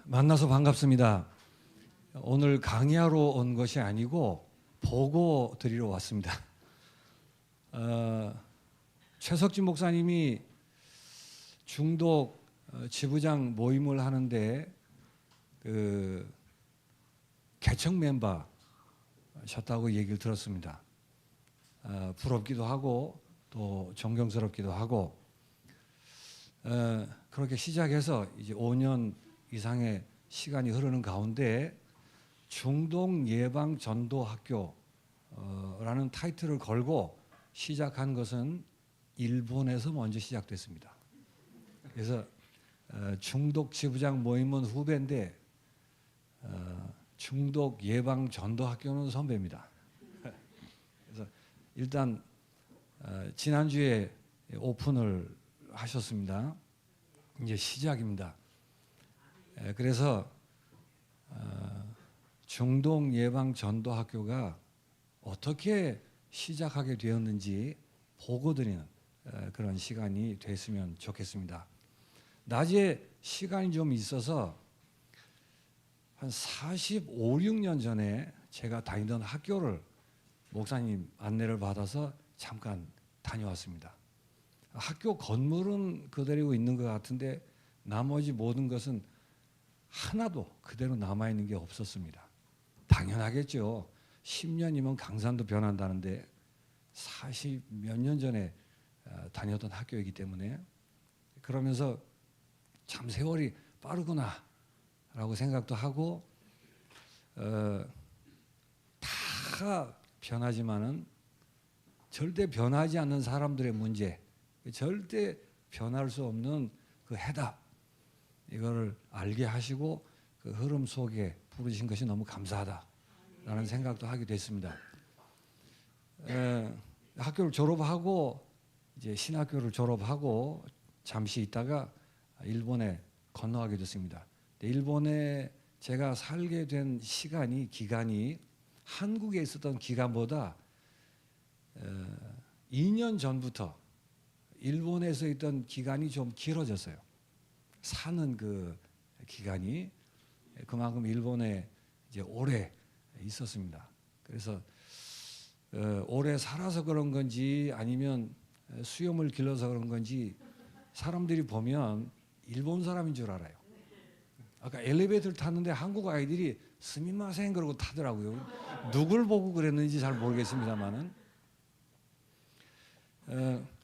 만나서 반갑습니다. 오늘 강의하러 온 것이 아니고 보고 드리러 왔습니다. 최석진 목사님이 중독 지부장 모임을 하는데 개척 멤버셨다고 얘기를 들었습니다. 부럽기도 하고 또 존경스럽기도 하고 그렇게 시작해서 이제 5년 이상의 시간이 흐르는 가운데 중독 예방 전도 학교라는 타이틀을 걸고 시작한 것은 일본에서 먼저 시작됐습니다. 그래서 중독 지부장 모임은 후배인데 중독 예방 전도 학교는 선배입니다. 그래서 일단 지난주에 오픈을 하셨습니다. 이제 시작입니다. 그래서 중독 예방 전도 학교가 어떻게 시작하게 되었는지 보고 드리는 그런 시간이 됐으면 좋겠습니다. 낮에 시간이 좀 있어서 한 45, 6년 전에 제가 다니던 학교를 목사님 안내를 받아서 잠깐 다녀왔습니다. 학교 건물은 그대로 있는 것 같은데 나머지 모든 것은 하나도 그대로 남아있는 게 없었습니다. 당연하겠죠. 10년이면 강산도 변한다는데 40 몇 년 전에 다녔던 학교이기 때문에 그러면서 참 세월이 빠르구나 라고 생각도 하고 다 변하지만은 절대 변하지 않는 사람들의 문제, 절대 변할 수 없는 그 해답, 이거를 알게 하시고 그 흐름 속에 부르신 것이 너무 감사하다라는 생각도 하게 됐습니다. 학교를 졸업하고 이제 신학교를 졸업하고 잠시 있다가 일본에 건너가게 됐습니다. 일본에 제가 살게 된 기간이 한국에 있었던 기간보다 2년 전부터 일본에서 있던 기간이 좀 길어졌어요. 사는 그 기간이 그만큼 일본에 이제 오래 있었습니다. 그래서 오래 살아서 그런 건지 아니면 수염을 길러서 그런 건지 사람들이 보면 일본 사람인 줄 알아요. 아까 엘리베이터를 탔는데 한국 아이들이 스미마셍 그러고 타더라고요. 누굴 보고 그랬는지 잘 모르겠습니다만은.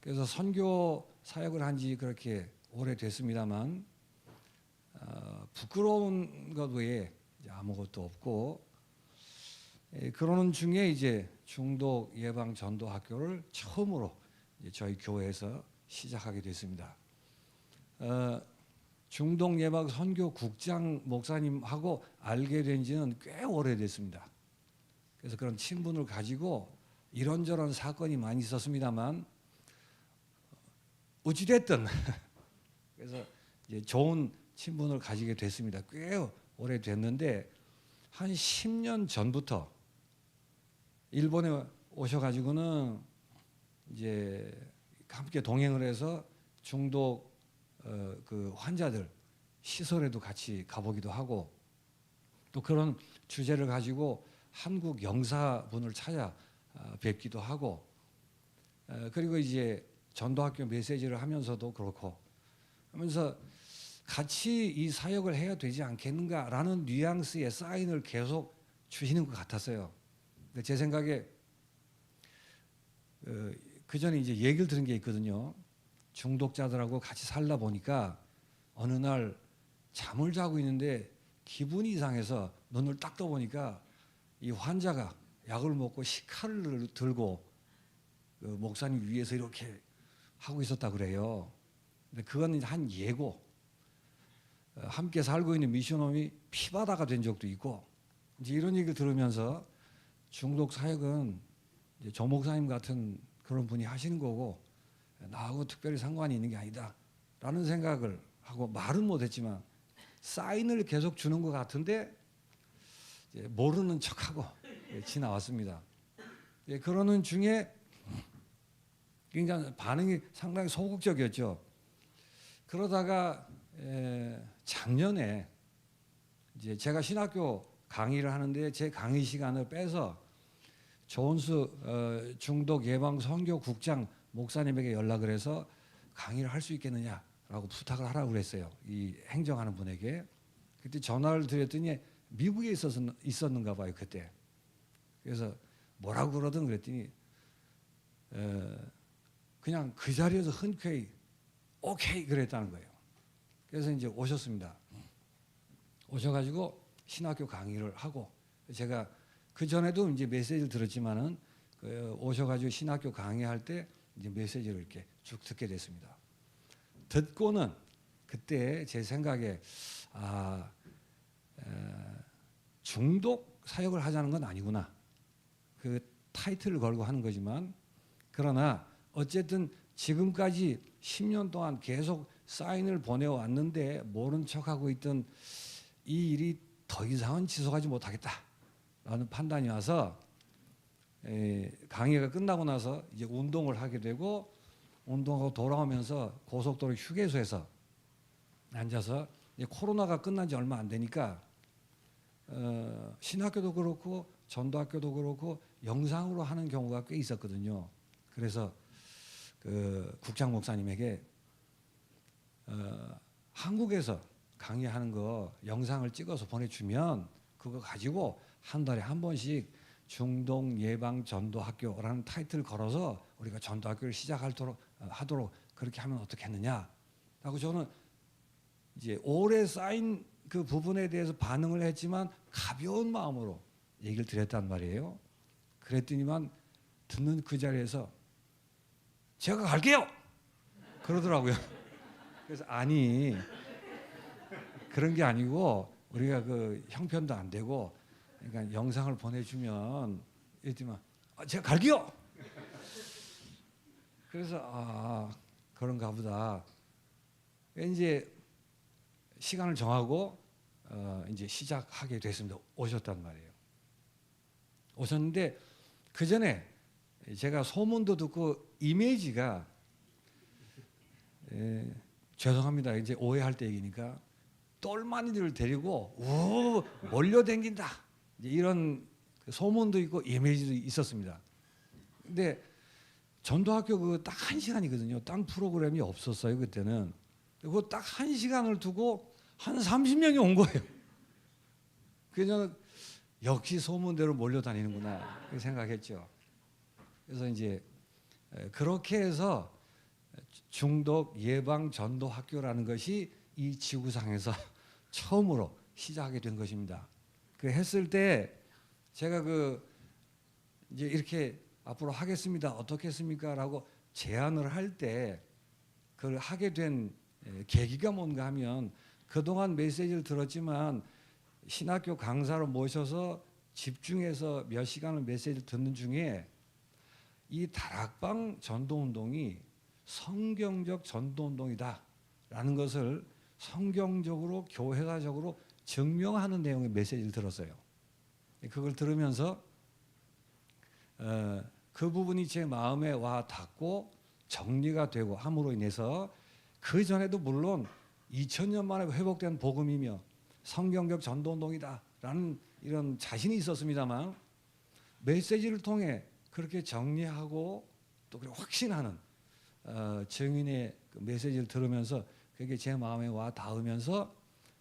그래서 선교 사역을 한 지 그렇게 오래됐습니다만 부끄러운 것 외에 이제 아무것도 없고 그러는 중에 이제 중독 예방 전도 학교를 처음으로 이제 저희 교회에서 시작하게 됐습니다. 중독 예방 선교 국장 목사님하고 알게 된 지는 꽤 오래됐습니다. 그래서 그런 친분을 가지고 이런저런 사건이 많이 있었습니다만 어찌됐든 그래서 이제 좋은 친분을 가지게 됐습니다. 꽤 오래됐는데 한 10년 전부터 일본에 오셔가지고는 이제 함께 동행을 해서 중독 그 환자들 시설에도 같이 가보기도 하고 또 그런 주제를 가지고 한국 영사분을 찾아 뵙기도 하고 그리고 이제 전도학교 메시지를 하면서도 그렇고 하면서 같이 이 사역을 해야 되지 않겠는가라는 뉘앙스의 사인을 계속 주시는 것 같았어요. 제 생각에 그 전에 이제 얘기를 들은 게 있거든요. 중독자들하고 같이 살다 보니까 어느 날 잠을 자고 있는데 기분이 이상해서 눈을 딱 떠보니까 이 환자가 약을 먹고 식칼을 들고 그 목사님 위에서 이렇게 하고 있었다 그래요. 근데 그건 한 예고. 함께 살고 있는 미션홈이 피바다가 된 적도 있고 이제 이런 얘기를 들으면서 중독 사역은 이제 조 목사님 같은 그런 분이 하시는 거고 나하고 특별히 상관이 있는 게 아니다 라는 생각을 하고 말은 못했지만 사인을 계속 주는 것 같은데 이제 모르는 척하고 지나왔습니다. 그러는 중에 굉장히 반응이 상당히 소극적이었죠. 그러다가 작년에 이제 제가 신학교 강의를 하는데 제 강의 시간을 빼서 조은수 중독 예방 선교 국장 목사님에게 연락을 해서 강의를 할 수 있겠느냐라고 부탁을 하라고 그랬어요. 이 행정하는 분에게. 그때 전화를 드렸더니 미국에 있었는가 봐요 그때. 그래서 뭐라고 그러든 그랬더니 그냥 그 자리에서 흔쾌히 오케이 그랬다는 거예요. 그래서 이제 오셨습니다. 오셔가지고 신학교 강의를 하고 제가 그 전에도 이제 메시지를 들었지만은 오셔가지고 신학교 강의할 때 이제 메시지를 이렇게 쭉 듣게 됐습니다. 듣고는 그때 제 생각에 중독 사역을 하자는 건 아니구나. 그 타이틀을 걸고 하는 거지만 그러나 어쨌든 지금까지 10년 동안 계속 사인을 보내왔는데 모른 척하고 있던 이 일이 더 이상은 지속하지 못하겠다라는 판단이 와서 강의가 끝나고 나서 이제 운동을 하게 되고 운동하고 돌아오면서 고속도로 휴게소에서 앉아서 이제 코로나가 끝난 지 얼마 안 되니까 신학교도 그렇고 전도학교도 그렇고 영상으로 하는 경우가 꽤 있었거든요. 그래서 그 국장 목사님에게 한국에서 강의하는 거 영상을 찍어서 보내주면 그거 가지고 한 달에 한 번씩 중독 예방 전도학교라는 타이틀 걸어서 우리가 전도학교를 하도록 그렇게 하면 어떻겠느냐라고 저는 이제 오래 쌓인 그 부분에 대해서 반응을 했지만 가벼운 마음으로 얘기를 드렸단 말이에요. 그랬더니만 듣는 그 자리에서 제가 갈게요 그러더라고요. 그래서 아니 그런 게 아니고 우리가 그 형편도 안 되고 그러니까 영상을 보내주면 이랬더니만 제가 갈게요. 그래서 그런가 보다. 이제 시간을 정하고 이제 시작하게 됐습니다. 오셨단 말이에요. 오셨는데 그 전에 제가 소문도 듣고 이미지가 죄송합니다. 이제 오해할 때 얘기니까 똘마니들을 데리고 몰려댕긴다. 이제 이런 소문도 있고 이미지도 있었습니다. 근데 전도학교 그 딱 1시간이거든요. 딴 프로그램이 없었어요 그때는. 그거 딱 1시간을 두고 한 30명이 온 거예요. 그래서 역시 소문대로 몰려다니는구나 그렇게 생각했죠. 그래서 이제 그렇게 해서 중독 예방 전도 학교라는 것이 이 지구상에서 처음으로 시작하게 된 것입니다. 그 했을 때 제가 이제 이렇게 앞으로 하겠습니다. 어떻겠습니까?라고 제안을 할 때 그걸 하게 된 계기가 뭔가 하면 그동안 메시지를 들었지만 신학교 강사로 모셔서 집중해서 몇 시간을 메시지를 듣는 중에 이 다락방 전도운동이 성경적 전도운동이다라는 것을 성경적으로 교회사적으로 증명하는 내용의 메시지를 들었어요. 그걸 들으면서 그 부분이 제 마음에 와 닿고 정리가 되고 함으로 인해서 그 전에도 물론 2000년 만에 회복된 복음이며 성경적 전도운동이다라는 이런 자신이 있었습니다만 메시지를 통해 그렇게 정리하고 또 그렇게 확신하는 증인의 그 메시지를 들으면서 그게 제 마음에 와 닿으면서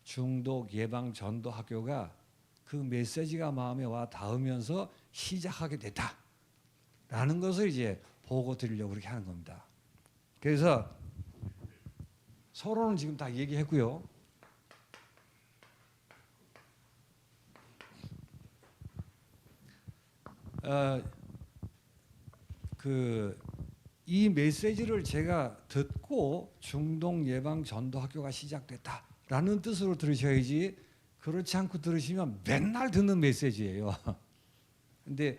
중독 예방 전도 학교가 그 메시지가 마음에 와 닿으면서 시작하게 됐다라는 것을 이제 보고 드리려고 그렇게 하는 겁니다. 그래서 서로는 지금 다 얘기했고요. 이 메시지를 제가 듣고 중독 예방 전도 학교가 시작됐다라는 뜻으로 들으셔야지 그렇지 않고 들으시면 맨날 듣는 메시지예요. 근데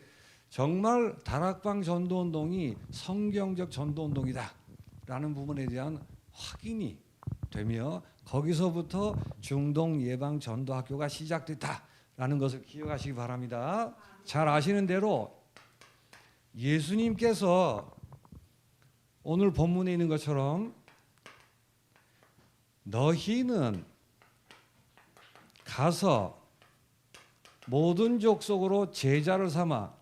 정말 다락방 전도운동이 성경적 전도운동이다라는 부분에 대한 확인이 되며 거기서부터 중독 예방 전도 학교가 시작됐다라는 것을 기억하시기 바랍니다. 잘 아시는 대로 예수님께서 오늘 본문에 있는 것처럼 너희는 가서 모든 족속으로 제자를 삼아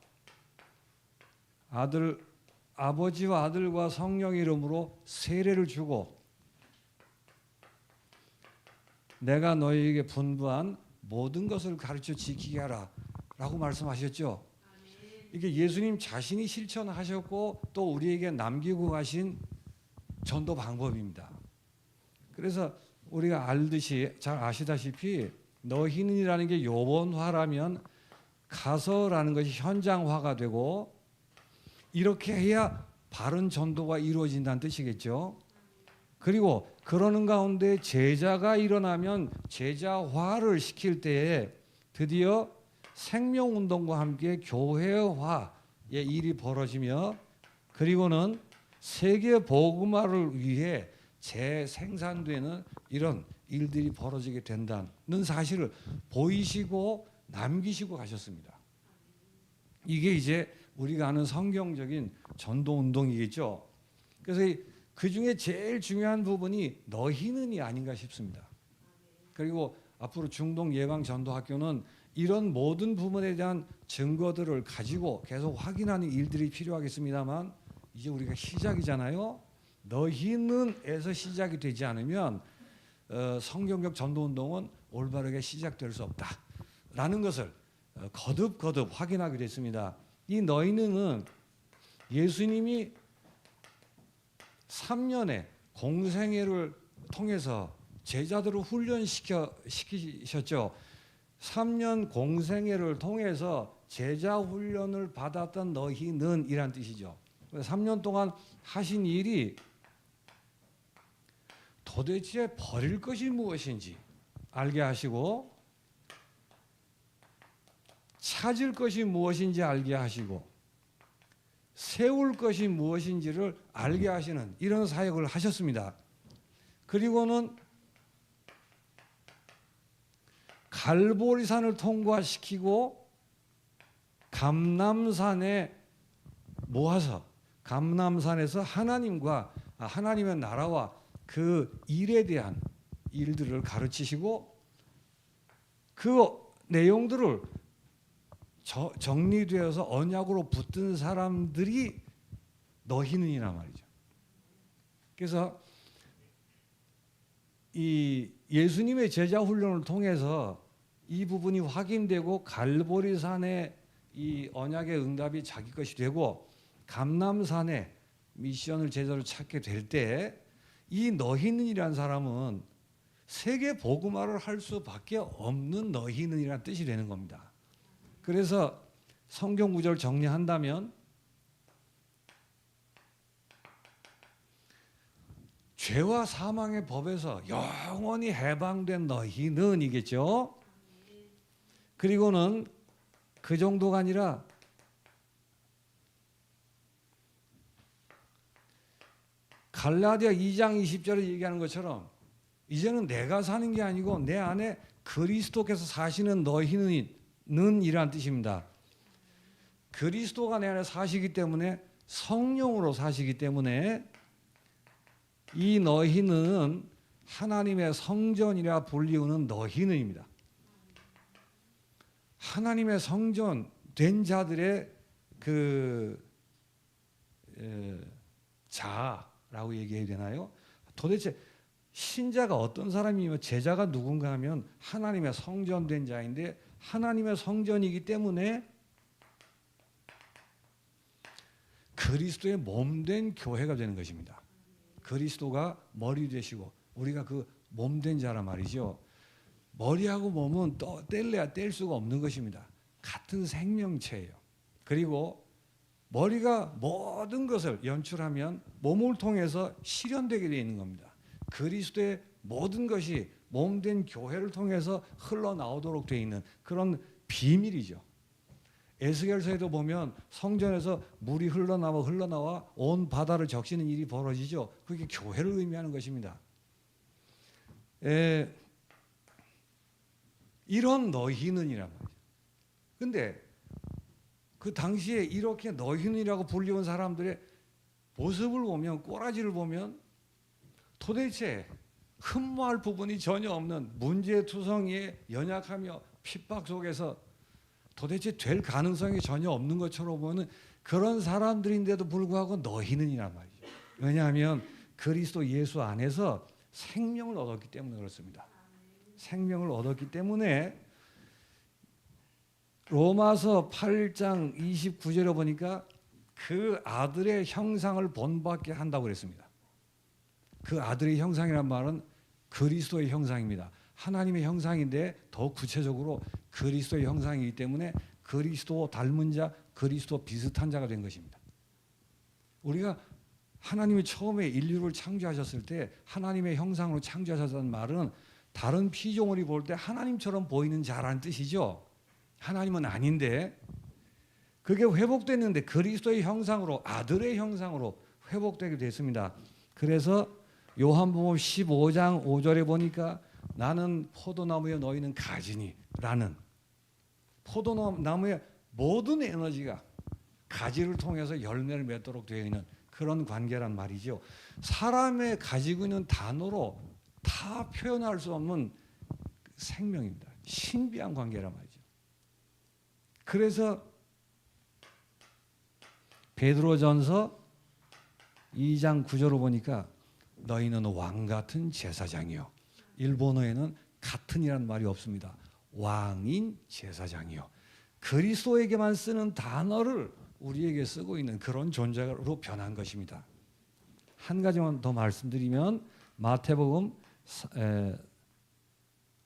아버지와 아들과 성령 이름으로 세례를 주고 내가 너희에게 분부한 모든 것을 가르쳐 지키게 하라 라고 말씀하셨죠. 이게 예수님 자신이 실천하셨고 또 우리에게 남기고 가신 전도 방법입니다. 그래서 우리가 알듯이 잘 아시다시피 너희는이라는 게 요번화라면 가서라는 것이 현장화가 되고 이렇게 해야 바른 전도가 이루어진다는 뜻이겠죠. 그리고 그러는 가운데 제자가 일어나면 제자화를 시킬 때에 드디어 생명운동과 함께 교회화의 일이 벌어지며 그리고는 세계 복음화를 위해 재생산되는 이런 일들이 벌어지게 된다는 사실을 보이시고 남기시고 가셨습니다. 이게 이제 우리가 아는 성경적인 전도운동이겠죠. 그래서 그 중에 제일 중요한 부분이 너희는이 아닌가 싶습니다. 그리고 앞으로 중동 예방 전도학교는 이런 모든 부분에 대한 증거들을 가지고 계속 확인하는 일들이 필요하겠습니다만 이제 우리가 시작이잖아요. 너희는에서 시작이 되지 않으면 성경적 전도운동은 올바르게 시작될 수 없다라는 것을 거듭 확인하게 됐습니다. 이 너희는 예수님이 3년의 공생애를 통해서 제자들을 훈련시키셨죠. 3년 공생애를 통해서 제자 훈련을 받았던 너희는 이란 뜻이죠. 3년 동안 하신 일이 도대체 버릴 것이 무엇인지 알게 하시고 찾을 것이 무엇인지 알게 하시고 세울 것이 무엇인지를 알게 하시는 이런 사역을 하셨습니다. 그리고는 갈보리산을 통과시키고 감람산에 모아서 감람산에서 하나님의 나라와 그 일에 대한 일들을 가르치시고 그 내용들을 정리되어서 언약으로 붙든 사람들이 너희는이란 말이죠. 그래서 이 예수님의 제자 훈련을 통해서 이 부분이 확인되고 갈보리산의 이 언약의 응답이 자기 것이 되고 감람산에 미션을 제자로 찾게 될 때 이 너희는이라는 사람은 세계 복음화를 할 수밖에 없는 너희는이라는 뜻이 되는 겁니다. 그래서 성경 구절을 정리한다면 죄와 사망의 법에서 영원히 해방된 너희는 이겠죠. 그리고는 그 정도가 아니라 갈라디아 2장 20절에 얘기하는 것처럼 이제는 내가 사는 게 아니고 내 안에 그리스도께서 사시는 너희는 이란 뜻입니다. 그리스도가 내 안에 사시기 때문에 성령으로 사시기 때문에 이 너희는 하나님의 성전이라 불리우는 너희는입니다. 하나님의 성전 된 자들의 그 자라고 얘기해야 되나요? 도대체 신자가 어떤 사람이며 제자가 누군가 하면 하나님의 성전 된 자인데 하나님의 성전이기 때문에 그리스도의 몸된 교회가 되는 것입니다. 그리스도가 머리 되시고 우리가 그 몸된 자란 말이죠. 머리하고 몸은 뗄래야 뗄 수가 없는 것입니다. 같은 생명체예요. 그리고 머리가 모든 것을 연출하면 몸을 통해서 실현되게 되어 있는 겁니다. 그리스도의 모든 것이 몸된 교회를 통해서 흘러나오도록 되어 있는 그런 비밀이죠. 에스겔서에도 보면 성전에서 물이 흘러나와 온 바다를 적시는 일이 벌어지죠. 그게 교회를 의미하는 것입니다. 이런 너희는이란 말이죠. 근데 그 당시에 이렇게 너희는이라고 불리운 사람들의 모습을 보면 꼬라지를 보면 도대체 흠모할 부분이 전혀 없는 문제투성이에 연약하며 핍박 속에서 도대체 될 가능성이 전혀 없는 것처럼 보는 그런 사람들인데도 불구하고 너희는이란 말이죠. 왜냐하면 그리스도 예수 안에서 생명을 얻었기 때문에 그렇습니다. 생명을 얻었기 때문에 로마서 8장 29절에 보니까 그 아들의 형상을 본받게 한다고 그랬습니다. 그 아들의 형상이란 말은 그리스도의 형상입니다. 하나님의 형상인데 더 구체적으로 그리스도의 형상이기 때문에 그리스도 닮은 자, 그리스도 비슷한 자가 된 것입니다. 우리가 하나님이 처음에 인류를 창조하셨을 때 하나님의 형상으로 창조하셨다는 말은 다른 피조물이 볼 때 하나님처럼 보이는 자라는 뜻이죠. 하나님은 아닌데 그게 회복됐는데 그리스도의 형상으로 아들의 형상으로 회복되게 됐습니다. 그래서 요한복음 15장 5절에 보니까 나는 포도나무에 너희는 가지니 라는 포도나무의 모든 에너지가 가지를 통해서 열매를 맺도록 되어 있는 그런 관계란 말이죠. 사람의 가지고 있는 단어로 다 표현할 수 없는 생명입니다. 신비한 관계란 말이죠. 그래서 베드로전서 2장 9절을 보니까 너희는 왕 같은 제사장이요. 일본어에는 같은이라는 말이 없습니다. 왕인 제사장이요. 그리스도에게만 쓰는 단어를 우리에게 쓰고 있는 그런 존재로 변한 것입니다. 한 가지만 더 말씀드리면 마태복음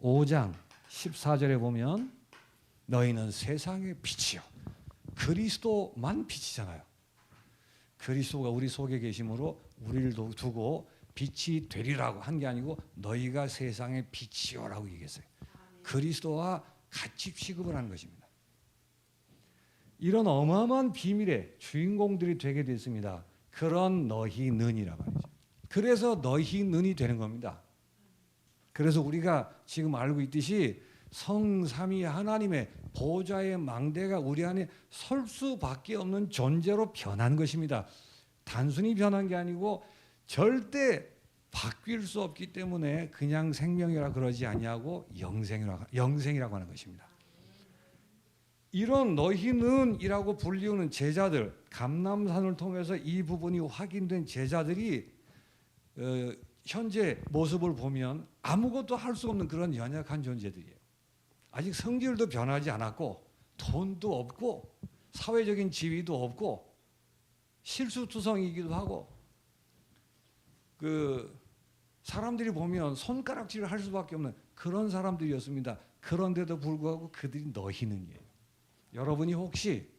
5장 14절에 보면 너희는 세상의 빛이요. 그리스도만 빛이잖아요. 그리스도가 우리 속에 계심으로 우리를 두고 빛이 되리라고 한 게 아니고 너희가 세상의 빛이요라고 얘기했어요. 그리스도와 같이 취급을 하는 것입니다. 이런 어마어마한 비밀의 주인공들이 되게 됐습니다. 그런 너희는이라고 하죠. 그래서 너희는이 되는 겁니다. 그래서 우리가 지금 알고 있듯이 성삼위 하나님의 보좌의 망대가 우리 안에 설 수밖에 없는 존재로 변한 것입니다. 단순히 변한 게 아니고 절대 바뀔 수 없기 때문에 그냥 생명이라 그러지 아니하고 영생이라고 하는 것입니다. 이런 너희는이라고 불리우는 제자들, 감람산을 통해서 이 부분이 확인된 제자들이 현재 모습을 보면 아무것도 할 수 없는 그런 연약한 존재들이에요. 아직 성질도 변하지 않았고 돈도 없고 사회적인 지위도 없고 실수투성이기도 하고 사람들이 보면 손가락질을 할 수밖에 없는 그런 사람들이었습니다. 그런데도 불구하고 그들이 너희는이에요. 여러분이 혹시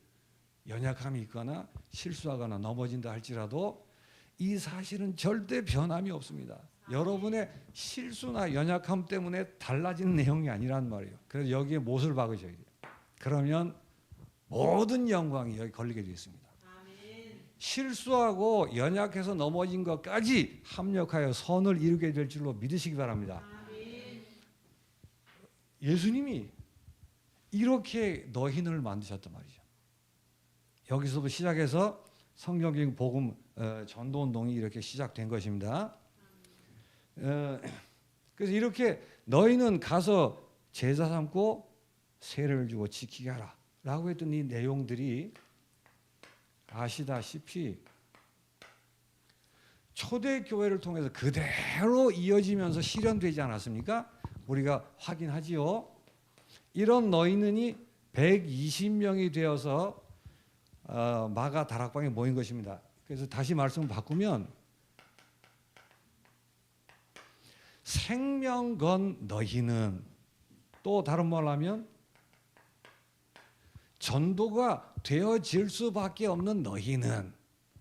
연약함이 있거나 실수하거나 넘어진다 할지라도 이 사실은 절대 변함이 없습니다. 여러분의 실수나 연약함 때문에 달라지는 내용이 아니란 말이에요. 그래서 여기에 못을 박으셔야 돼요. 그러면 모든 영광이 여기 걸리게 되어 있습니다. 실수하고 연약해서 넘어진 것까지 합력하여 선을 이루게 될 줄로 믿으시기 바랍니다. 예수님이 이렇게 너희를 만드셨단 말이죠. 여기서부터 시작해서 성경적인 복음 전도운동이 이렇게 시작된 것입니다. 그래서 이렇게 너희는 가서 제사 삼고 세례를 주고 지키게 하라 라고 했던 이 내용들이 아시다시피 초대교회를 통해서 그대로 이어지면서 실현되지 않았습니까? 우리가 확인하지요. 이런 너희는이 120명이 되어서 마가 다락방에 모인 것입니다. 그래서 다시 말씀을 바꾸면 생명건 너희는 또 다른 말로 하면 전도가 되어질 수밖에 없는 너희는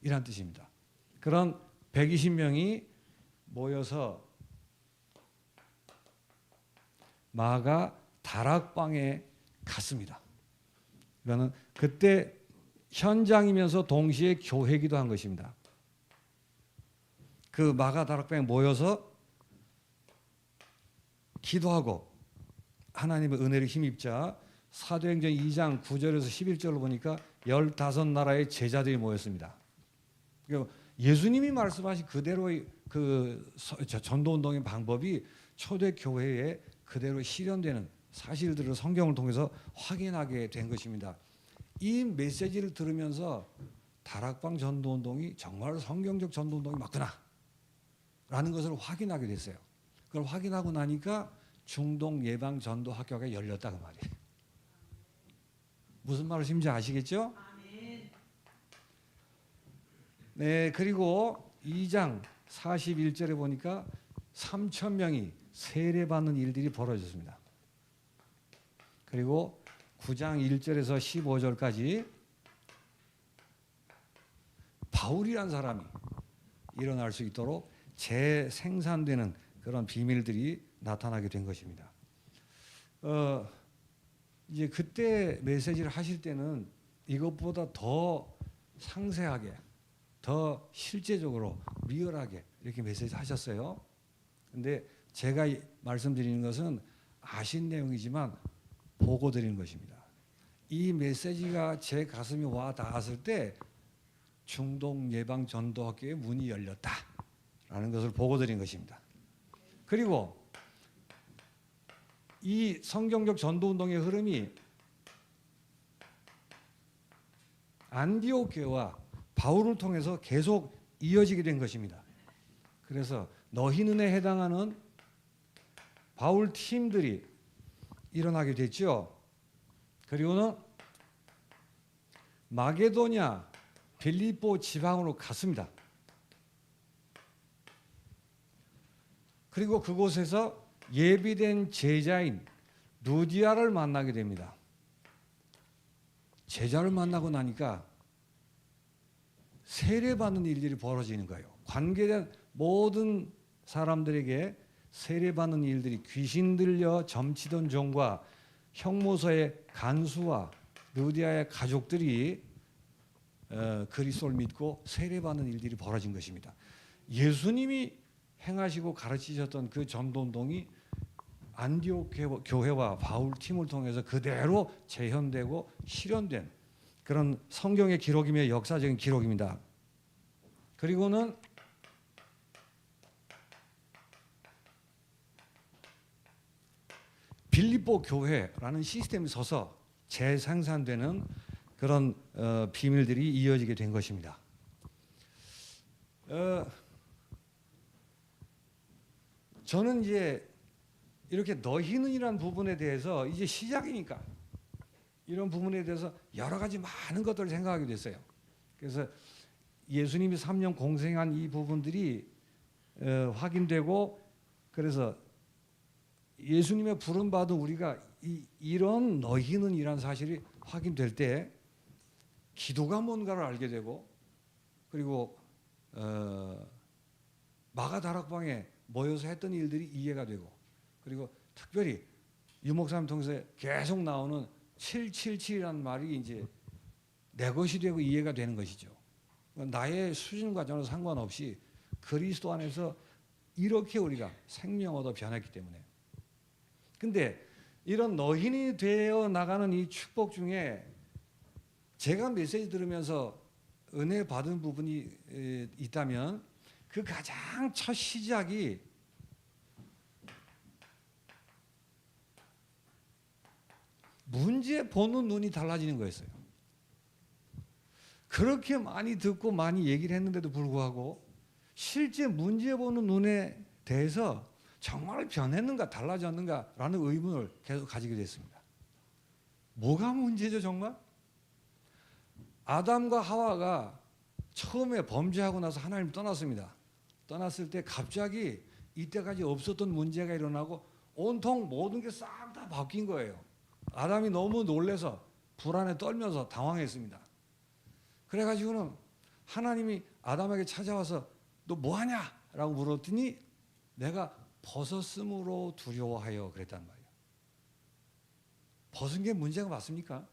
이란 뜻입니다. 그런 120명이 모여서 마가 다락방에 갔습니다. 그러니까 그때 현장이면서 동시에 교회기도 한 것입니다. 그 마가 다락방에 모여서 기도하고 하나님의 은혜를 힘입자 사도행전 2장 9절에서 11절을 보니까 15나라의 제자들이 모였습니다. 그러니까 예수님이 말씀하신 그대로의 전도운동의 방법이 초대교회에 그대로 실현되는 사실들을 성경을 통해서 확인하게 된 것입니다. 이 메시지를 들으면서 다락방 전도운동이 정말 성경적 전도운동이 맞구나 라는 것을 확인하게 됐어요. 그걸 확인하고 나니까 중동 예방 전도 학교가 열렸다 그 말이에요. 무슨 말인지 아시겠죠? 네, 그리고 2장 41절에 보니까 3천 명이 세례받는 일들이 벌어졌습니다. 그리고 9장 1절에서 15절까지 바울이란 사람이 일어날 수 있도록 재생산되는 그런 비밀들이 나타나게 된 것입니다. 이제 그때 메시지를 하실 때는 이것보다 더 상세하게, 더 실제적으로 리얼하게 이렇게 메시지 하셨어요. 근데 제가 말씀드리는 것은 아신 내용이지만 보고 드리는 것입니다. 이 메시지가 제 가슴에 와 닿았을 때 중동 예방 전도학교의 문이 열렸다라는 것을 보고 드린 것입니다. 그리고 이 성경적 전도운동의 흐름이 안디옥 교회와 바울을 통해서 계속 이어지게 된 것입니다. 그래서 너희는에 해당하는 바울 팀들이 일어나게 됐죠. 그리고는 마게도냐, 빌립보 지방으로 갔습니다. 그리고 그곳에서 예비된 제자인 루디아를 만나게 됩니다. 제자를 만나고 나니까 세례받는 일들이 벌어지는 거예요. 관계된 모든 사람들에게 세례받는 일들이 귀신 들려 점치던 종과 형모서의 간수와 루디아의 가족들이 그리스도를 믿고 세례받는 일들이 벌어진 것입니다. 예수님이 행하시고 가르치셨던 그 전도운동이 안디옥 교회와 바울 팀을 통해서 그대로 재현되고 실현된 그런 성경의 기록이며 역사적인 기록입니다. 그리고는 빌립보 교회라는 시스템이 서서 재생산되는 그런 비밀들이 이어지게 된 것입니다. 저는 이제 이렇게 너희는이라는 부분에 대해서 이제 시작이니까 이런 부분에 대해서 여러 가지 많은 것들을 생각하게 됐어요. 그래서 예수님이 3년 공생한 이 부분들이 확인되고 그래서 예수님의 부름받은 우리가 이런 너희는이라는 사실이 확인될 때 기도가 뭔가를 알게 되고 그리고 마가다락방에 모여서 했던 일들이 이해가 되고 그리고 특별히 유 목사님 통해서 계속 나오는 777이라는 말이 이제 내 것이 되고 이해가 되는 것이죠. 나의 수준과 저는 상관없이 그리스도 안에서 이렇게 우리가 생명 얻어 변했기 때문에. 근데 이런 너희는 되어 나가는 이 축복 중에 제가 메시지 들으면서 은혜 받은 부분이 있다면 그 가장 첫 시작이 문제 보는 눈이 달라지는 거였어요. 그렇게 많이 듣고 많이 얘기를 했는데도 불구하고 실제 문제 보는 눈에 대해서 정말 변했는가 달라졌는가라는 의문을 계속 가지게 됐습니다. 뭐가 문제죠 정말? 아담과 하와가 처음에 범죄하고 나서 하나님 떠났습니다. 떠났을 때 갑자기 이때까지 없었던 문제가 일어나고 온통 모든 게 싹 다 바뀐 거예요. 아담이 너무 놀래서 불안에 떨면서 당황했습니다. 그래가지고는 하나님이 아담에게 찾아와서 너 뭐하냐? 라고 물었더니 내가 벗었으므로 두려워하여 그랬단 말이에요. 벗은 게 문제가 맞습니까?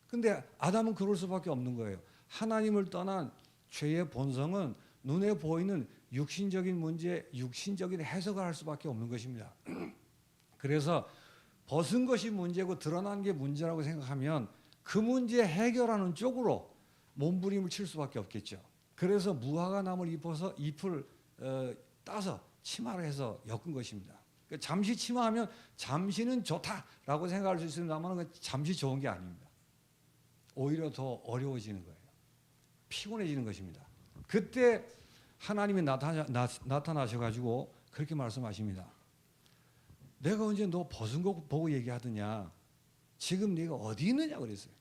근데 아담은 그럴 수밖에 없는 거예요. 하나님을 떠난 죄의 본성은 눈에 보이는 육신적인 문제, 육신적인 해석을 할 수밖에 없는 것입니다. 그래서 벗은 것이 문제고 드러난 게 문제라고 생각하면 그 문제 해결하는 쪽으로 몸부림을 칠 수밖에 없겠죠. 그래서 무화과 나무를 입어서 잎을 따서 치마를 해서 엮은 것입니다. 그러니까 잠시 치마하면 잠시는 좋다라고 생각할 수 있습니다만 잠시 좋은 게 아닙니다. 오히려 더 어려워지는 거예요. 피곤해지는 것입니다. 그때 하나님이 나타나셔가지고 그렇게 말씀하십니다. 내가 언제 너 벗은 거 보고 얘기하더냐? 지금 네가 어디 있느냐 그랬어요.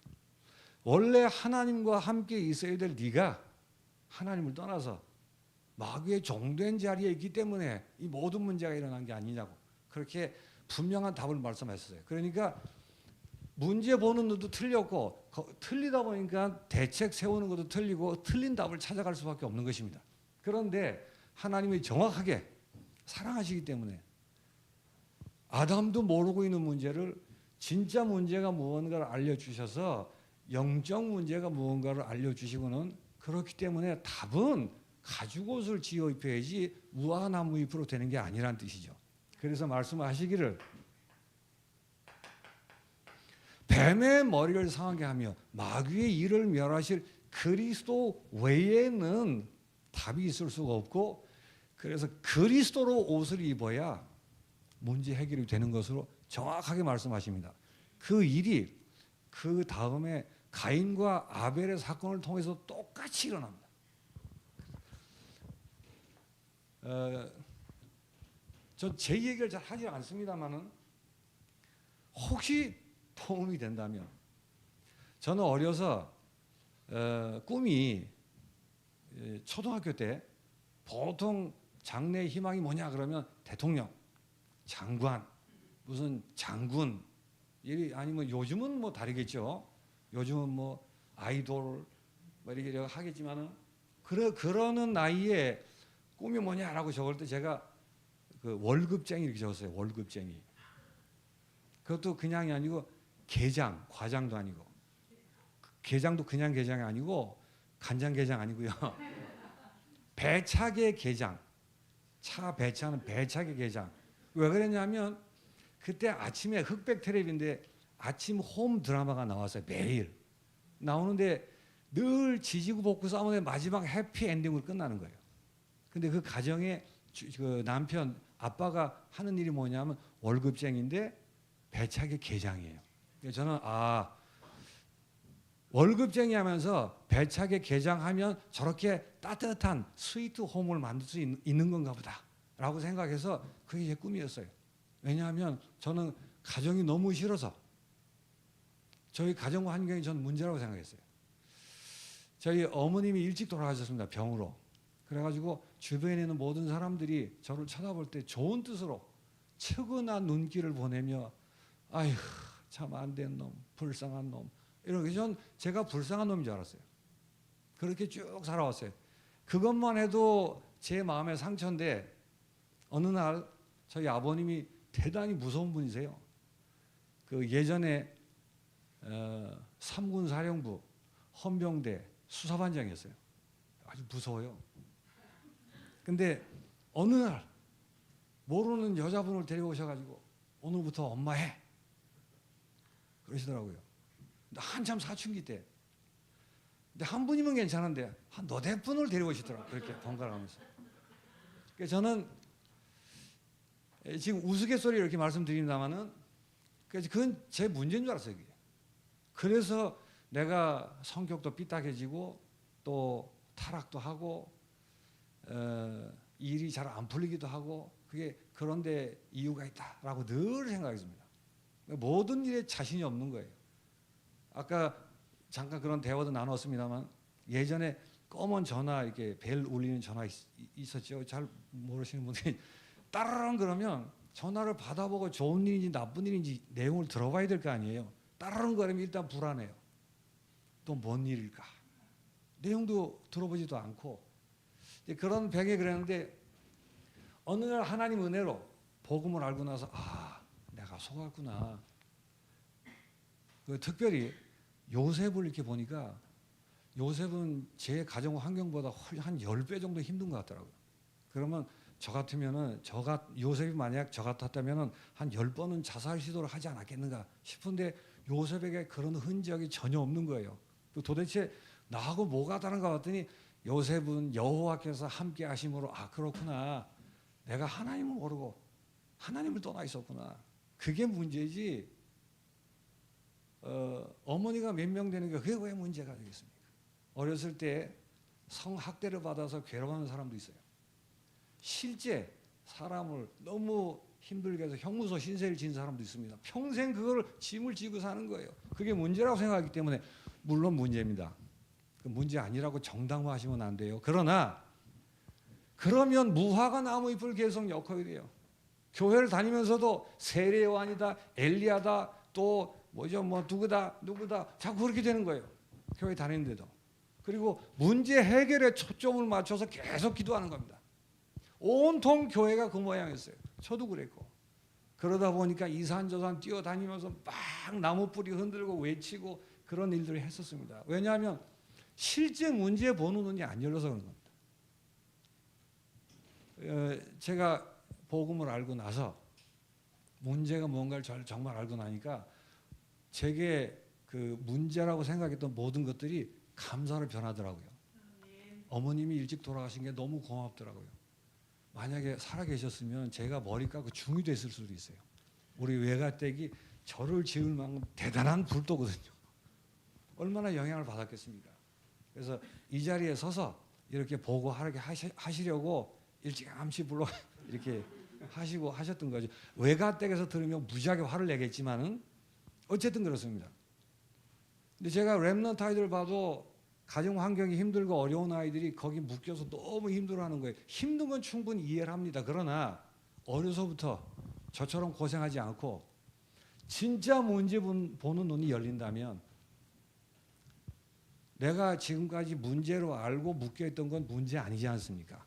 원래 하나님과 함께 있어야 될 네가 하나님을 떠나서 마귀의 종된 자리에 있기 때문에 이 모든 문제가 일어난 게 아니냐고 그렇게 분명한 답을 말씀하셨어요. 그러니까 문제 보는 것도 틀렸고 틀리다 보니까 대책 세우는 것도 틀리고 틀린 답을 찾아갈 수밖에 없는 것입니다. 그런데 하나님이 정확하게 사랑하시기 때문에 아담도 모르고 있는 문제를 진짜 문제가 무언가를 알려주셔서 영적 문제가 무언가를 알려주시고는 그렇기 때문에 답은 가죽옷을 지어 입혀야지 무화과나무 잎으로 되는 게 아니란 뜻이죠. 그래서 말씀하시기를 뱀의 머리를 상하게 하며 마귀의 일을 멸하실 그리스도 외에는 답이 있을 수가 없고 그래서 그리스도로 옷을 입어야 문제 해결이 되는 것으로 정확하게 말씀하십니다. 그 일이 그 다음에 가인과 아벨의 사건을 통해서 똑같이 일어납니다. 저 제 얘기를 잘 하지 않습니다만은 혹시 도움이 된다면 저는 어려서 꿈이 초등학교 때 보통 장래의 희망이 뭐냐 그러면 대통령, 장관, 무슨 장군 아니면 요즘은 뭐 다르겠죠. 요즘은 뭐 아이돌 뭐 이렇게 하겠지만은 그러는 나이에 꿈이 뭐냐라고 적을 때 제가 그 월급쟁이 이렇게 적었어요. 월급쟁이. 그것도 그냥이 아니고 게장, 과장도 아니고 게장도 그냥 게장이 아니고 간장게장 아니고요. 배차게 게장. 차 배차는 배차게 게장. 왜 그랬냐면 그때 아침에 흑백 텔레비인데 아침 홈 드라마가 나왔어요. 매일 나오는데 늘 지지고 볶고 싸우는데 마지막 해피 엔딩으로 끝나는 거예요. 근데 그 가정에 그 남편 아빠가 하는 일이 뭐냐면 월급쟁인데 배차게 게장이에요. 그래서 저는 월급쟁이 하면서 배차게 게장하면 저렇게 따뜻한 스위트 홈을 만들 수 있는 건가 보다 라고 생각해서 그게 제 꿈이었어요. 왜냐하면 저는 가정이 너무 싫어서 저희 가정 환경이 저는 문제라고 생각했어요. 저희 어머님이 일찍 돌아가셨습니다. 병으로. 그래가지고 주변에 있는 모든 사람들이 저를 쳐다볼 때 좋은 뜻으로 측은한 눈길을 보내며 아휴 참 안 된 놈, 불쌍한 놈 이렇게 전 제가 불쌍한 놈인 줄 알았어요. 그렇게 쭉 살아왔어요. 그것만 해도 제 마음의 상처인데 어느 날 저희 아버님이 대단히 무서운 분이세요. 그 예전에 3군 사령부 헌병대 수사반장이었어요. 아주 무서워요. 근데 어느 날 모르는 여자분을 데려오셔가지고 오늘부터 엄마 해 그러시더라고요. 한참 사춘기 때. 근데 한 분이면 괜찮은데 한 너댓 분을 데려오시더라고요. 그렇게 번갈아가면서. 그래서 저는 지금 우스갯소리 이렇게 말씀드립니다만은 그건 제 문제인 줄 알았어요. 그게. 그래서 내가 성격도 삐딱해지고 또 타락도 하고 일이 잘 안 풀리기도 하고 그게 그런데 이유가 있다라고 늘 생각했습니다. 모든 일에 자신이 없는 거예요. 아까 잠깐 그런 대화도 나눴습니다만 예전에 검은 전화 이렇게 벨 울리는 전화 있었죠. 잘 모르시는 분들이 따르릉 그러면 전화를 받아보고 좋은 일인지 나쁜 일인지 내용을 들어봐야 될 거 아니에요. 따르릉 거리면 일단 불안해요. 또 뭔 일일까? 내용도 들어보지도 않고 그런 병에 그랬는데 어느 날 하나님 은혜로 복음을 알고 나서 내가 속았구나. 특별히 요셉을 이렇게 보니까 요셉은 제 가정 환경보다 한 10배 정도 힘든 것 같더라고요. 그러면 저 같으면은 요셉이 만약 저 같았다면은 한 10번은 자살 시도를 하지 않았겠는가 싶은데 요셉에게 그런 흔적이 전혀 없는 거예요. 도대체 나하고 뭐가 다른가 봤더니 요셉은 여호와께서 함께 하심으로 아 그렇구나. 내가 하나님을 모르고 하나님을 떠나 있었구나. 그게 문제지. 어머니가 몇 명 되는 게 그게 왜 문제가 되겠습니까? 어렸을 때 성학대를 받아서 괴로워하는 사람도 있어요. 실제 사람을 너무 힘들게 해서 형무소 신세를 진 사람도 있습니다. 평생 그걸 짐을 지고 사는 거예요. 그게 문제라고 생각하기 때문에 물론 문제입니다. 그 문제 아니라고 정당화하시면 안 돼요. 그러나 그러면 무화과 나무 잎을 계속 엮어야 돼요. 교회를 다니면서도 세례요한이다, 엘리야다, 또 뭐죠, 뭐 누구다 자꾸 그렇게 되는 거예요. 교회 다니는데도. 그리고 문제 해결에 초점을 맞춰서 계속 기도하는 겁니다. 온통 교회가 그 모양이었어요. 저도 그랬고. 그러다 보니까 이산저산 뛰어다니면서 막 나무 뿌리 흔들고 외치고 그런 일들을 했었습니다. 왜냐하면 실제 문제 보는 눈이 안 열려서 그런 겁니다. 제가 복음을 알고 나서 문제가 뭔가를 정말 알고 나니까 제게 그 문제라고 생각했던 모든 것들이 감사로 변하더라고요. 어머님이 일찍 돌아가신 게 너무 고맙더라고요. 만약에 살아계셨으면 제가 머리 깎고 중이 됐을 수도 있어요. 우리 외가댁이 저를 지을 만큼 대단한 불도거든요. 얼마나 영향을 받았겠습니까? 그래서 이 자리에 서서 이렇게 보고 하시려고 일찌감치 불러 이렇게 하시고 하셨던 거죠. 외가댁에서 들으면 무지하게 화를 내겠지만은 어쨌든 그렇습니다. 근데 제가 렘넌트 아이들 봐도 가정 환경이 힘들고 어려운 아이들이 거기 묶여서 너무 힘들어하는 거예요. 힘든 건 충분히 이해를 합니다. 그러나 어려서부터 저처럼 고생하지 않고 진짜 문제 보는 눈이 열린다면 내가 지금까지 문제로 알고 묶여있던 건 문제 아니지 않습니까?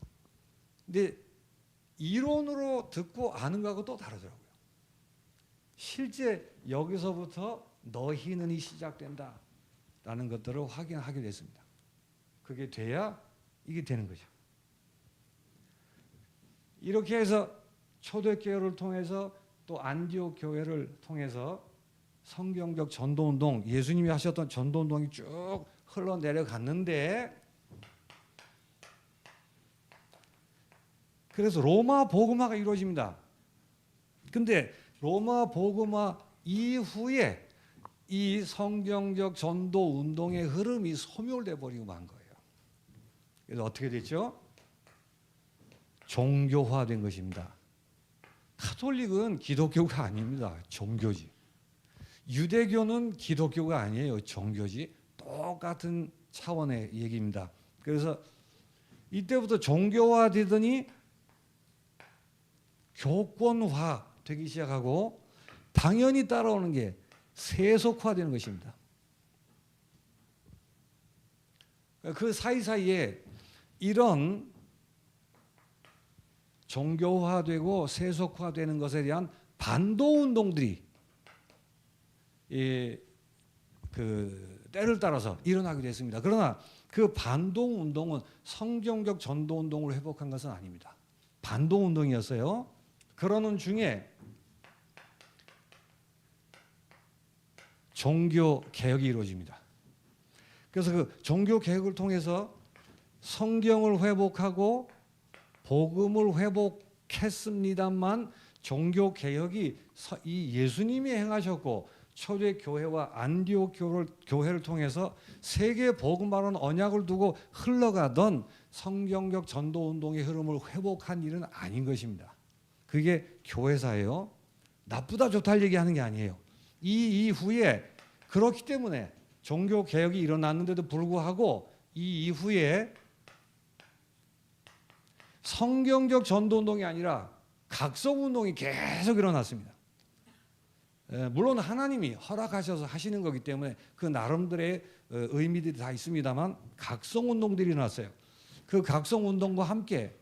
근데 이론으로 듣고 아는 거하고 또 다르더라고요. 실제 여기서부터 너희는이 시작된다 라는 것들을 확인하게 됐습니다. 그게 돼야 이게 되는 거죠. 이렇게 해서 초대교회를 통해서 또 안디옥 교회를 통해서 성경적 전도운동, 예수님이 하셨던 전도운동이 쭉 흘러내려갔는데 그래서 로마 복음화가 이루어집니다. 근데 로마 복음화 이후에 이 성경적 전도 운동의 흐름이 소멸돼 버리고 만 거예요. 그래서 어떻게 됐죠? 종교화된 것입니다. 카톨릭은 기독교가 아닙니다. 종교지. 유대교는 기독교가 아니에요. 종교지. 똑같은 차원의 얘기입니다. 그래서 이때부터 종교화되더니 교권화 되기 시작하고 당연히 따라오는 게 세속화되는 것입니다. 그 사이사이에 이런 종교화되고 세속화되는 것에 대한 반도운동들이 그 때를 따라서 일어나게 됐습니다. 그러나 그 반도운동은 성경적 전도운동을 회복한 것은 아닙니다. 반도운동이었어요. 그러는 중에 종교 개혁이 이루어집니다. 그래서 그 종교 개혁을 통해서 성경을 회복하고 복음을 회복했습니다만 종교 개혁이 이 예수님이 행하셨고 초대 교회와 안디옥 교회를 통해서 세계 복음화론 언약을 두고 흘러가던 성경적 전도 운동의 흐름을 회복한 일은 아닌 것입니다. 그게 교회사예요. 나쁘다 좋다 할 얘기하는 게 아니에요. 이 이후에 그렇기 때문에 종교 개혁이 일어났는데도 불구하고 이 이후에 성경적 전도 운동이 아니라 각성 운동이 계속 일어났습니다. 물론 하나님이 허락하셔서 하시는 거기 때문에 그 나름대로의 의미들이 다 있습니다만 각성 운동들이 일어났어요. 그 각성 운동과 함께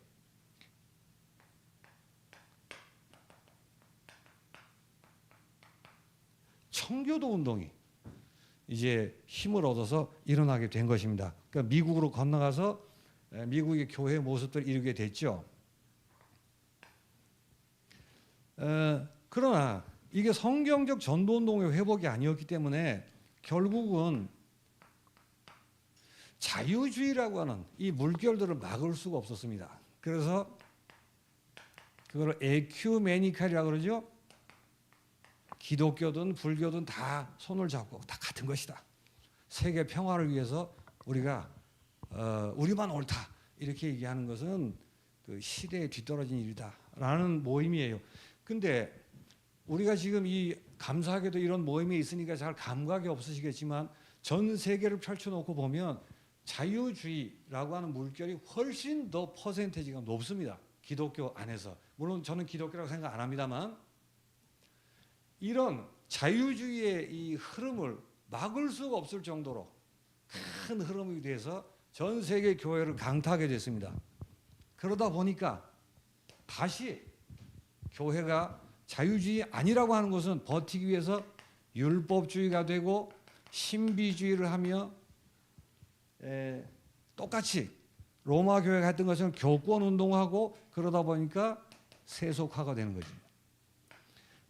청교도 운동이 이제 힘을 얻어서 일어나게 된 것입니다. 그러니까 미국으로 건너가서 미국의 교회 모습들을 이루게 됐죠. 그러나 이게 성경적 전도운동의 회복이 아니었기 때문에 결국은 자유주의라고 하는 이 물결들을 막을 수가 없었습니다. 그래서 그걸 에큐메니칼이라고 그러죠. 기독교든 불교든 다 손을 잡고 다 같은 것이다. 세계 평화를 위해서 우리가 우리만 옳다 이렇게 얘기하는 것은 그 시대에 뒤떨어진 일이다라는 모임이에요. 근데 우리가 지금 이 감사하게도 이런 모임에 있으니까 잘 감각이 없으시겠지만 전 세계를 펼쳐놓고 보면 자유주의라고 하는 물결이 훨씬 더 퍼센테이지가 높습니다. 기독교 안에서. 물론 저는 기독교라고 생각 안 합니다만 이런 자유주의의 이 흐름을 막을 수가 없을 정도로 큰 흐름이 돼서 전 세계 교회를 강타하게 됐습니다. 그러다 보니까 다시 교회가 자유주의 아니라고 하는 것은 버티기 위해서 율법주의가 되고 신비주의를 하며 똑같이 로마 교회가 했던 것처럼 교권 운동하고 그러다 보니까 세속화가 되는 거죠.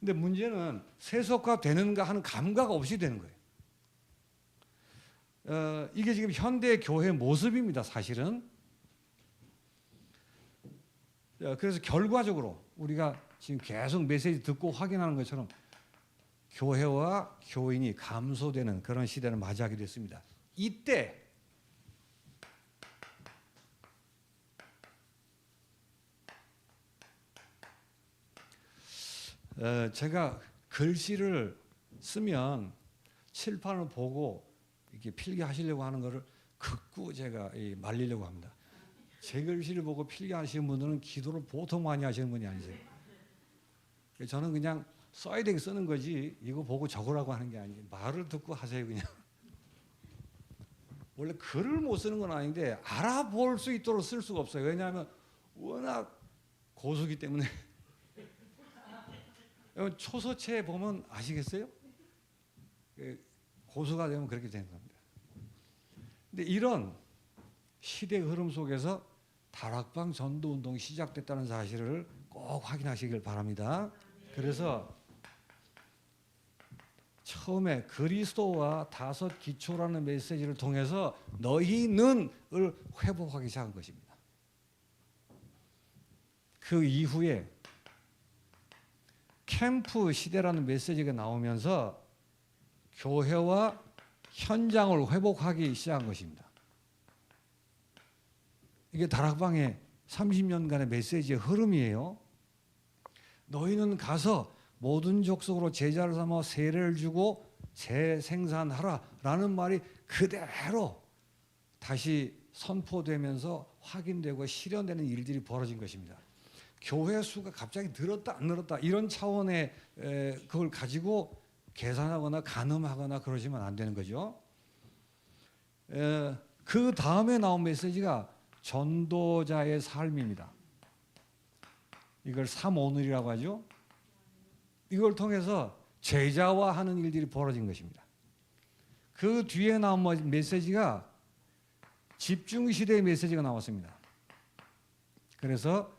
근데 문제는 세속화 되는가 하는 감각 없이 되는 거예요. 이게 지금 현대 교회 모습입니다, 사실은. 그래서 결과적으로 우리가 지금 계속 메시지 듣고 확인하는 것처럼 교회와 교인이 감소되는 그런 시대를 맞이하게 됐습니다. 이때 제가 글씨를 쓰면 칠판을 보고 이렇게 필기하시려고 하는 것을 극구 제가 말리려고 합니다. 제 글씨를 보고 필기하시는 분들은 기도를 보통 많이 하시는 분이 아니세요. 저는 그냥 써야 되게 쓰는 거지 이거 보고 적으라고 하는 게 아니에요. 말을 듣고 하세요 그냥. 원래 글을 못 쓰는 건 아닌데 알아볼 수 있도록 쓸 수가 없어요. 왜냐하면 워낙 고수기 때문에. 초서체 보면 아시겠어요? 고수가 되면 그렇게 되는 겁니다. 근데 이런 시대 흐름 속에서 다락방 전도 운동이 시작됐다는 사실을 꼭 확인하시길 바랍니다. 그래서 처음에 그리스도와 다섯 기초라는 메시지를 통해서 너희는을 회복하기 시작한 것입니다. 그 이후에 캠프 시대라는 메시지가 나오면서 교회와 현장을 회복하기 시작한 것입니다. 이게 다락방의 30년간의 메시지의 흐름이에요. 너희는 가서 모든 족속으로 제자를 삼아 세례를 주고 재생산하라 라는 말이 그대로 다시 선포되면서 확인되고 실현되는 일들이 벌어진 것입니다. 교회 수가 갑자기 늘었다 안 늘었다 이런 차원의 그걸 가지고 계산하거나 가늠하거나 그러시면 안 되는 거죠. 그 다음에 나온 메시지가 전도자의 삶입니다. 이걸 삼오늘이라고 하죠. 이걸 통해서 제자화하는 일들이 벌어진 것입니다. 그 뒤에 나온 메시지가 집중시대의 메시지가 나왔습니다. 그래서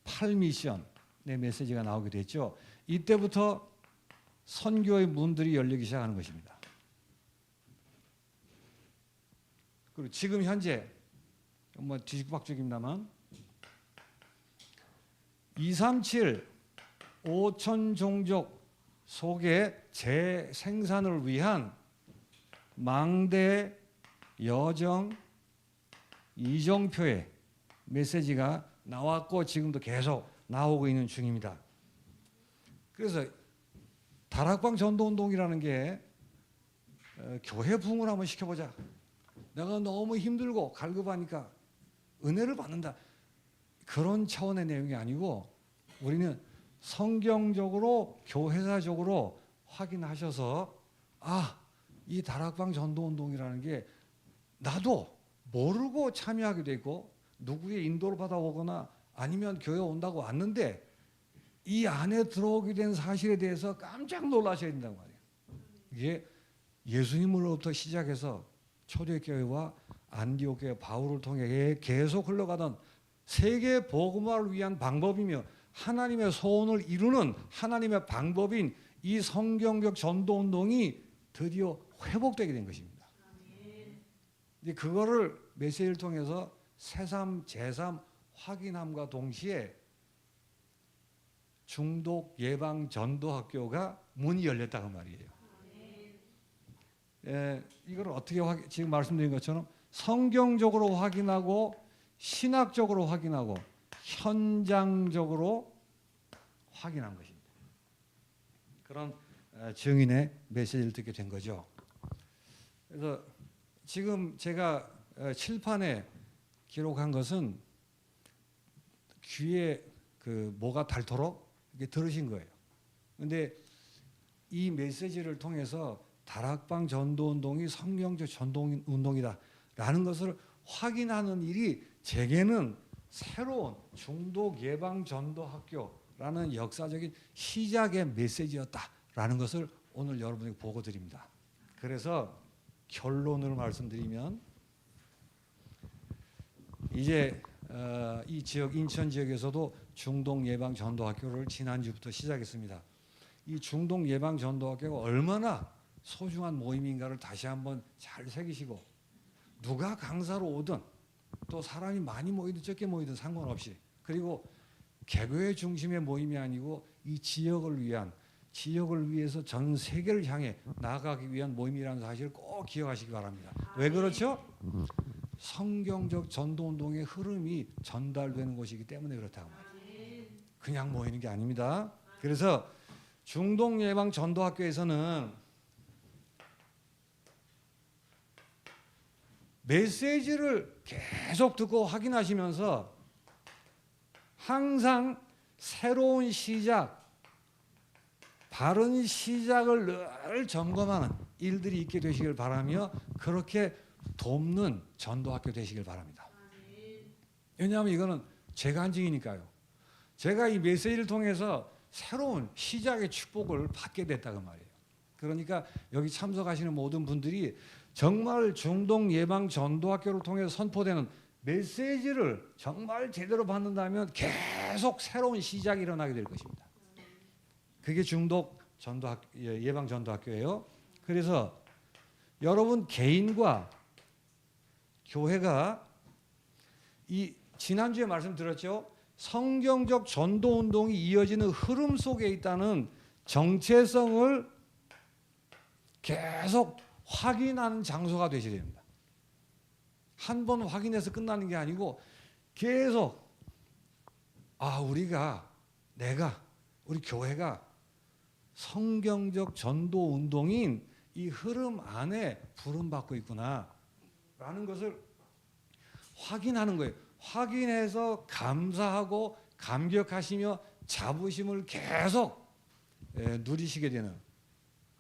8미션의 메시지가 나오게 됐죠. 이때부터 선교의 문들이 열리기 시작하는 것입니다. 그리고 지금 현재 뭐 뒤죽박죽입니다만 237 5천 종족 속의 재생산을 위한 망대, 여정, 이정표의 메시지가 나왔고 지금도 계속 나오고 있는 중입니다. 그래서 다락방 전도운동이라는 게 교회 부흥을 한번 시켜보자. 내가 너무 힘들고 갈급하니까 은혜를 받는다. 그런 차원의 내용이 아니고 우리는 성경적으로 교회사적으로 확인하셔서 이 다락방 전도운동이라는 게 나도 모르고 참여하게 되고 누구의 인도를 받아오거나 아니면 교회 온다고 왔는데 이 안에 들어오게 된 사실에 대해서 깜짝 놀라셔야 된다고 말이에요. 이게 예수님으로부터 시작해서 초대교회와 안디옥 교회 바울을 통해 계속 흘러가던 세계 복음화를 위한 방법이며 하나님의 소원을 이루는 하나님의 방법인 이 성경적 전도운동이 드디어 회복되게 된 것입니다. 이제 그거를 메시지를 통해서 새삼 제삼 확인함과 동시에 중독 예방 전도 학교가 문이 열렸다고 말이에요. 이걸 어떻게 지금 말씀드린 것처럼 성경적으로 확인하고 신학적으로 확인하고 현장적으로 확인한 것입니다. 그런 증인의 메시지를 듣게 된 거죠. 그래서 지금 제가 칠판에 기록한 것은 귀에 뭐가 닳도록 이렇게 들으신 거예요. 그런데 이 메시지를 통해서 다락방 전도운동이 성경적 전도운동이다라는 것을 확인하는 일이 제게는 새로운 중독 예방 전도 학교라는 역사적인 시작의 메시지였다라는 것을 오늘 여러분에게 보고 드립니다. 그래서 결론을 말씀드리면 이제 이 지역 인천 지역에서도 중독 예방 전도 학교를 지난주부터 시작했습니다. 이 중독 예방 전도 학교가 얼마나 소중한 모임인가를 다시 한번 잘 새기시고 누가 강사로 오든 또 사람이 많이 모이든 적게 모이든 상관없이 그리고 개교의 중심의 모임이 아니고 이 지역을 위해서 전 세계를 향해 나아가기 위한 모임이라는 사실을 꼭 기억하시기 바랍니다. 왜 그렇죠? 성경적 전도운동의 흐름이 전달되는 곳이기 때문에 그렇다고 말이에요. 그냥 모이는 게 아닙니다. 그래서 중독 예방 전도학교에서는 메시지를 계속 듣고 확인하시면서 항상 새로운 시작, 바른 시작을 늘 점검하는 일들이 있게 되시길 바라며 그렇게 돕는 전도학교 되시길 바랍니다. 왜냐하면 이거는 제가 한 증이니까요. 제가 이 메시지를 통해서 새로운 시작의 축복을 받게 됐다고 말이에요. 그러니까 여기 참석하시는 모든 분들이 정말 중독 예방 전도학교를 통해서 선포되는 메시지를 정말 제대로 받는다면 계속 새로운 시작이 일어나게 될 것입니다. 그게 중독 예방 전도학교예요. 그래서 여러분 개인과 교회가 이 지난주에 말씀드렸죠. 성경적 전도 운동이 이어지는 흐름 속에 있다는 정체성을 계속 확인하는 장소가 되셔야 됩니다. 한 번 확인해서 끝나는 게 아니고 계속 우리 교회가 성경적 전도 운동인 이 흐름 안에 부름받고 있구나라는 것을 확인하는 거예요. 확인해서 감사하고 감격하시며 자부심을 계속 누리시게 되는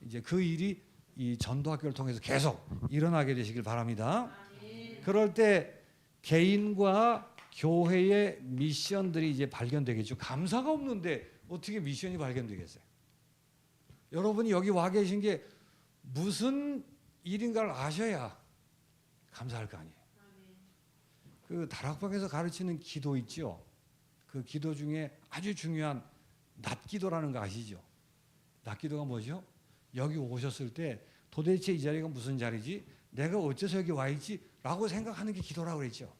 이제 그 일이 이 전도학교를 통해서 계속 일어나게 되시길 바랍니다. 그럴 때 개인과 교회의 미션들이 이제 발견되겠죠. 감사가 없는데 어떻게 미션이 발견되겠어요? 여러분이 여기 와 계신 게 무슨 일인가를 아셔야 감사할 거 아니에요. 그 다락방에서 가르치는 기도 있죠. 그 기도 중에 아주 중요한 낮기도라는 거 아시죠? 낮기도가 뭐죠? 여기 오셨을 때 도대체 이 자리가 무슨 자리지? 내가 어째서 여기 와 있지? 라고 생각하는 게 기도라고 그랬죠.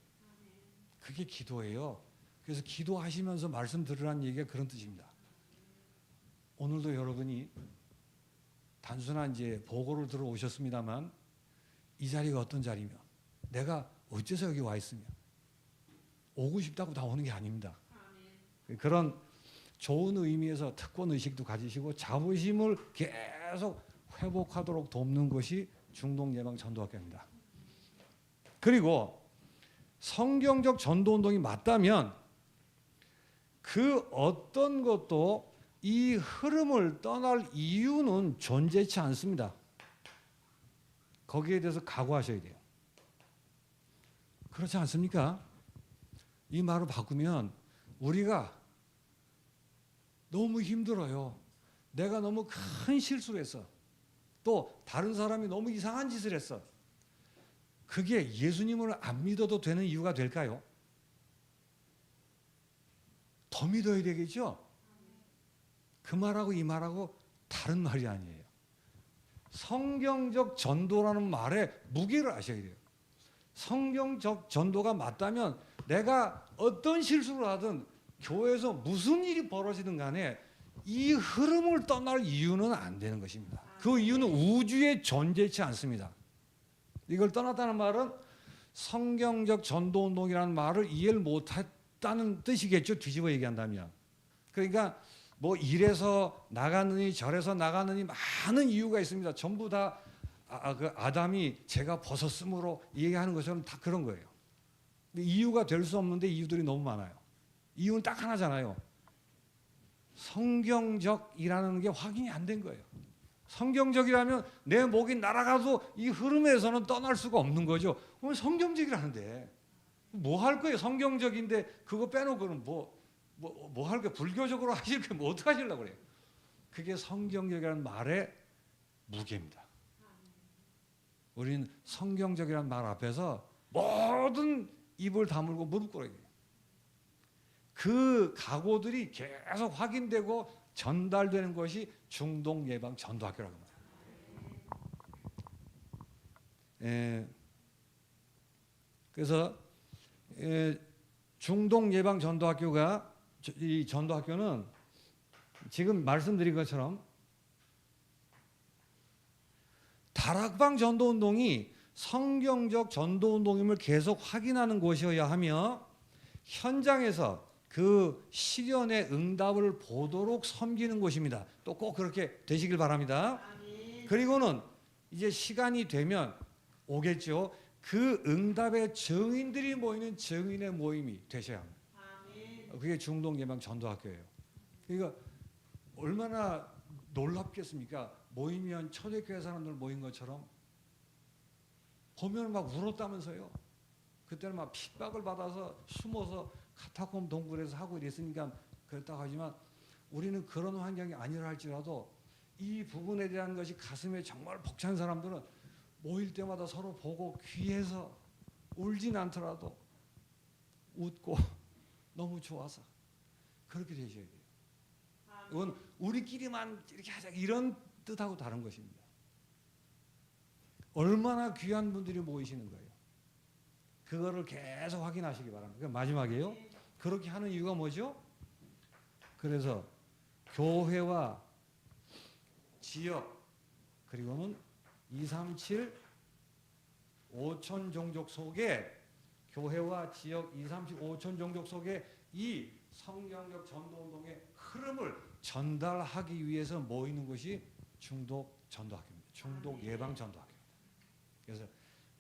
그게 기도예요. 그래서 기도하시면서 말씀 들으라는 얘기가 그런 뜻입니다. 오늘도 여러분이 단순한 이제 보고를 들어 오셨습니다만 이 자리가 어떤 자리며 내가 어째서 여기 와 있으며 오고 싶다고 다 오는 게 아닙니다. 그런 좋은 의미에서 특권 의식도 가지시고 자부심을 계속 회복하도록 돕는 것이 중독 예방 전도학교입니다. 그리고 성경적 전도운동이 맞다면 그 어떤 것도 이 흐름을 떠날 이유는 존재치 않습니다. 거기에 대해서 각오하셔야 돼요. 그렇지 않습니까? 이 말을 바꾸면 우리가 너무 힘들어요. 내가 너무 큰 실수를 했어. 또 다른 사람이 너무 이상한 짓을 했어. 그게 예수님을 안 믿어도 되는 이유가 될까요? 더 믿어야 되겠죠? 그 말하고 이 말하고 다른 말이 아니에요. 성경적 전도라는 말에 무게를 아셔야 돼요. 성경적 전도가 맞다면 내가 어떤 실수를 하든 교회에서 무슨 일이 벌어지든 간에 이 흐름을 떠날 이유는 안 되는 것입니다. 그 이유는 우주에 존재치 않습니다. 이걸 떠났다는 말은 성경적 전도운동이라는 말을 이해를 못했다는 뜻이겠죠. 뒤집어 얘기한다면. 그러니까 뭐 이래서 나가느니 저래서 나가느니 많은 이유가 있습니다. 전부 다 그 아담이 죄가 벗었으므로 얘기하는 것처럼 다 그런 거예요. 근데 이유가 될 수 없는데 이유들이 너무 많아요. 이유는 딱 하나잖아요. 성경적이라는 게 확인이 안 된 거예요. 성경적이라면 내 목이 날아가도 이 흐름에서는 떠날 수가 없는 거죠. 그럼 성경적이라는데 뭐 할 거예요? 성경적인데 그거 빼놓고는 뭐 할 거예요? 불교적으로 하실 거예요? 뭐 어떻게 하시려고 그래요? 그게 성경적이라는 말의 무게입니다. 우리는 성경적이라는 말 앞에서 모든 입을 다물고 무릎 꿇어야 돼요. 그 각오들이 계속 확인되고 전달되는 것이 중동 예방 전도학교라고 합니다. 그래서 중동 예방 전도학교가 이 전도학교는 지금 말씀드린 것처럼 다락방 전도운동이 성경적 전도운동임을 계속 확인하는 곳이어야 하며 현장에서 그 시련의 응답을 보도록 섬기는 곳입니다. 또 꼭 그렇게 되시길 바랍니다. 그리고는 이제 시간이 되면 오겠죠. 그 응답의 증인들이 모이는 증인의 모임이 되셔야 합니다. 그게 중동 예방 전도학교예요. 그러니까 얼마나 놀랍겠습니까? 모이면 초대교회 사람들 모인 것처럼 보면 막 울었다면서요. 그때는 막 핍박을 받아서 숨어서 카타콤 동굴에서 하고 이랬으니까 그렇다고 하지만 우리는 그런 환경이 아니라 할지라도 이 부분에 대한 것이 가슴에 정말 벅찬 사람들은 모일 때마다 서로 보고 귀해서 울진 않더라도 웃고 너무 좋아서 그렇게 되셔야 돼요. 이건 우리끼리만 이렇게 하자 이런 뜻하고 다른 것입니다. 얼마나 귀한 분들이 모이시는 거예요. 그거를 계속 확인하시기 바랍니다. 마지막이에요. 그렇게 하는 이유가 뭐죠? 그래서 교회와 지역 그리고는 237 5천 종족 속에 교회와 지역 237 5천 종족 속에 이 성경적 전도운동의 흐름을 전달하기 위해서 모이는 것이 중독 전도학교입니다. 중독 예방 전도학교입니다. 그래서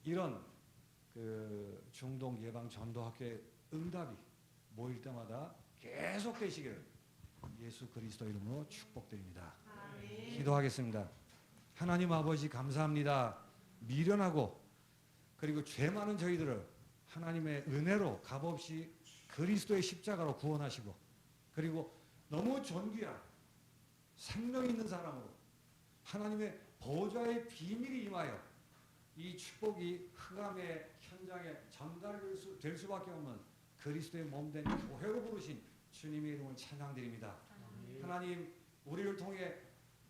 이런 그 중독 예방 전도학교의 응답이 모일 때마다 계속 되시기를 예수 그리스도 이름으로 축복드립니다. 기도하겠습니다. 하나님 아버지 감사합니다. 미련하고 그리고 죄 많은 저희들을 하나님의 은혜로 값없이 그리스도의 십자가로 구원하시고 그리고 너무 존귀한 생명 있는 사람으로 하나님의 보좌의 비밀이 임하여 이 축복이 흑암의 현장에 전달될 수밖에 없는 그리스도의 몸된 교회로 부르신 주님의 이름을 찬양드립니다. 하나님 우리를 통해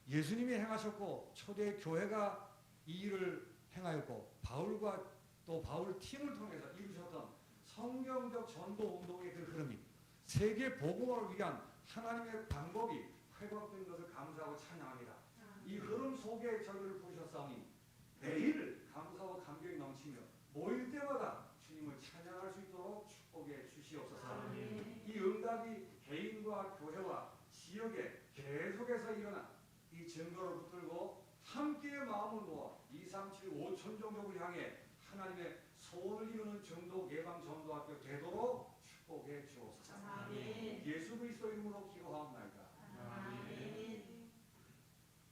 예수님이 행하셨고 초대 교회가 이 일을 행하였고 바울과 또 바울 팀을 통해서 이루셨던 성경적 전도 운동의 그 흐름이 세계 복음을 위한 하나님의 방법이 회복된 것을 감사하고 찬양합니다. 이 흐름 속에 저희를 부르셨사오니 매일 감사와 감격이 넘치며 모일 때마다 주님을 찬양할 수 있도록 축복해 주시옵소서. 이 응답이 개인과 교회와 지역에 계속해서 일어난 이 증거를 붙들고 함께 마음을 모아 237 5천 종족을 향해 하나님의 소원을 이루는 중독 예방 전도학교 되도록 축복해 주옵소서. 예수 그리스도 이름으로 기도하옵나이다.